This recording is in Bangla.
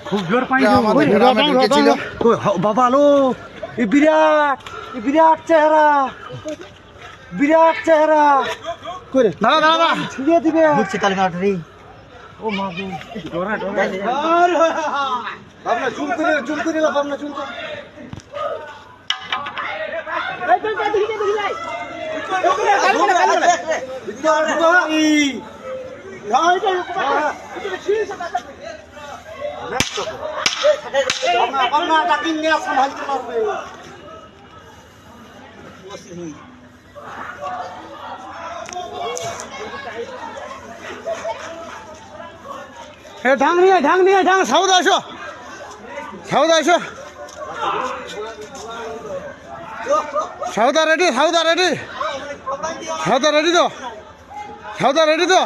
খুব জোর পানি আমাদের গ্রামে ঢুকেছিল। বাবা লো বিরাট চেহারা করে দাঁড়া দাঁড়া ছিড়িয়ে দিবে ঘুরছে তালে মাঠে ও মা গো ভাবনা চুল করে ভাবনা চুল করে ঢাং নিয়ে সাউদা আসো সাউদা রেডি তো